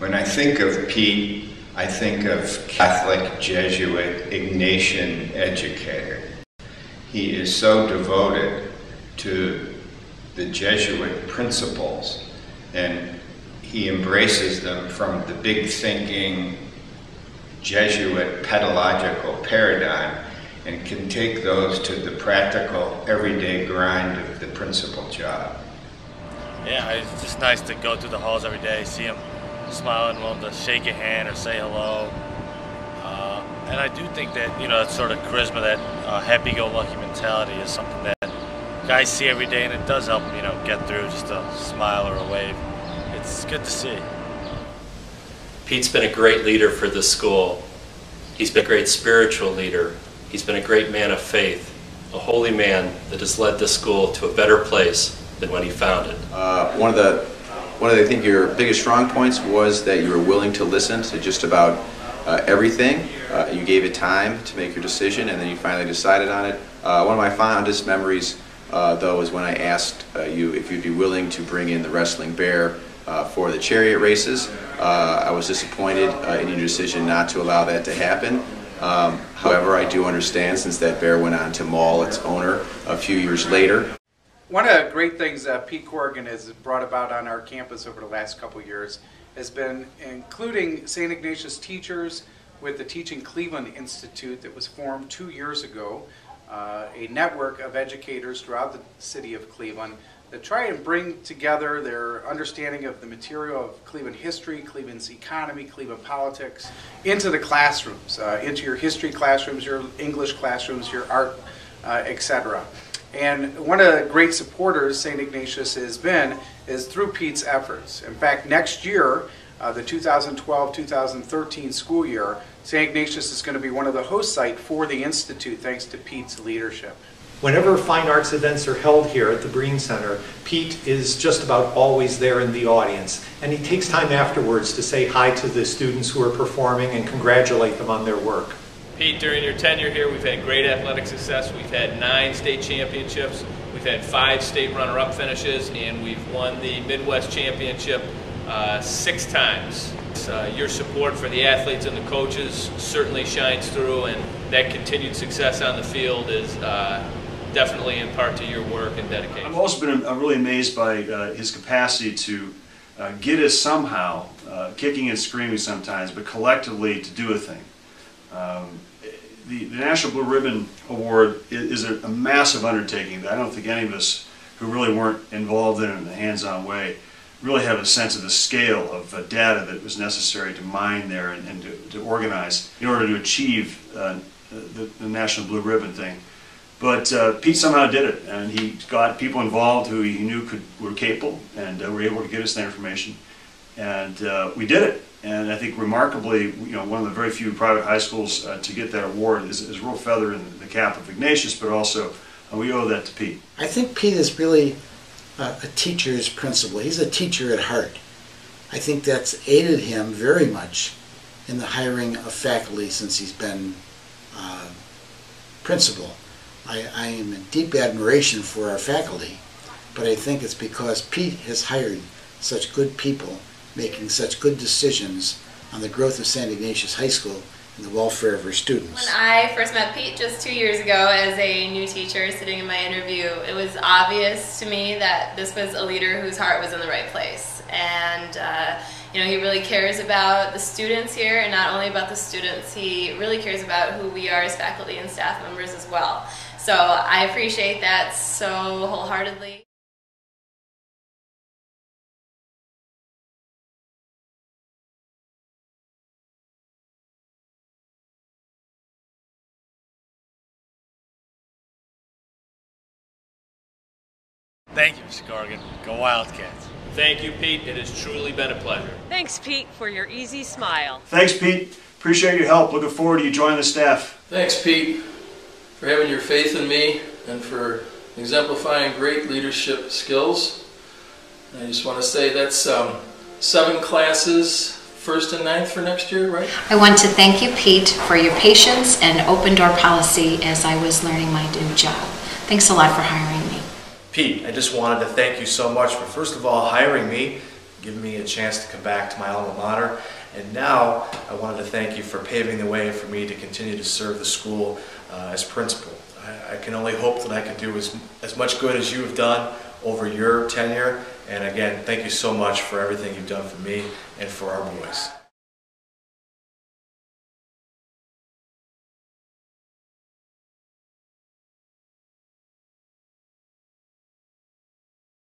When I think of Pete, I think of Catholic Jesuit Ignatian educator. He is so devoted to the Jesuit principles, and he embraces them from the big thinking Jesuit pedagogical paradigm and can take those to the practical, everyday grind of the principal job. Yeah, it's just nice to go through the halls every day, see him smiling, willing to shake a hand or say hello. And I do think that, that sort of charisma, that happy-go-lucky mentality is something that guys see every day, and it does help them, get through, just a smile or a wave. It's good to see. Pete's been a great leader for this school. He's been a great spiritual leader. He's been a great man of faith, a holy man that has led this school to a better place than when he found it. One of the I think your biggest strong points was that you were willing to listen to just about everything. You gave it time to make your decision, and then you finally decided on it. One of my fondest memories, though, is when I asked you if you'd be willing to bring in the wrestling bear for the chariot races. I was disappointed in your decision not to allow that to happen. However, I do understand, since that bear went on to maul its owner a few years later. One of the great things that Pete Corrigan has brought about on our campus over the last couple of years has been including St. Ignatius teachers with the Teaching Cleveland Institute that was formed 2 years ago, a network of educators throughout the city of Cleveland that try and bring together their understanding of the material of Cleveland history, Cleveland's economy, Cleveland politics, into the classrooms, into your history classrooms, your English classrooms, your art, etc. And one of the great supporters St. Ignatius has been is through Pete's efforts. In fact, next year, the 2012-2013 school year, St. Ignatius is going to be one of the host sites for the Institute thanks to Pete's leadership. Whenever fine arts events are held here at the Breen Center, Pete is just about always there in the audience, and he takes time afterwards to say hi to the students who are performing and congratulate them on their work. Pete, during your tenure here, we've had great athletic success. We've had 9 state championships, we've had 5 state runner-up finishes, and we've won the Midwest Championship 6 times. Your support for the athletes and the coaches certainly shines through, and that continued success on the field is definitely in part to your work and dedication. I've also been really amazed by his capacity to get us somehow, kicking and screaming sometimes, but collectively to do a thing. The National Blue Ribbon Award is a massive undertaking that I don't think any of us who really weren't involved in it in a hands-on way really have a sense of the scale of data that was necessary to mine there and to organize in order to achieve the National Blue Ribbon thing. But Pete somehow did it, and he got people involved who he knew were capable and were able to get us that information. And we did it. And I think remarkably, one of the very few private high schools to get that award is a real feather in the cap of Ignatius, but also we owe that to Pete. I think Pete is really a teacher's principal. He's a teacher at heart. I think that's aided him very much in the hiring of faculty since he's been principal. I am in deep admiration for our faculty, but I think it's because Pete has hired such good people making such good decisions on the growth of St. Ignatius High School and the welfare of our students. When I first met Pete just 2 years ago as a new teacher sitting in my interview, it was obvious to me that this was a leader whose heart was in the right place. And he really cares about the students here, and not only about the students, he really cares about who we are as faculty and staff members as well. So I appreciate that so wholeheartedly. Thank you, Mr. Corrigan. Go Wildcats. Thank you, Pete. It has truly been a pleasure. Thanks, Pete, for your easy smile. Thanks, Pete. Appreciate your help. Looking forward to you joining the staff. Thanks, Pete, for having your faith in me and for exemplifying great leadership skills. I just want to say that's 7 classes, 1st and 9th for next year, right? I want to thank you, Pete, for your patience and open door policy as I was learning my new job. Thanks a lot for hiring me. Pete, I just wanted to thank you so much for, first of all, hiring me, giving me a chance to come back to my alma mater. And now I wanted to thank you for paving the way for me to continue to serve the school as principal. I can only hope that I can do as much good as you have done over your tenure. And again, thank you so much for everything you've done for me and for our boys.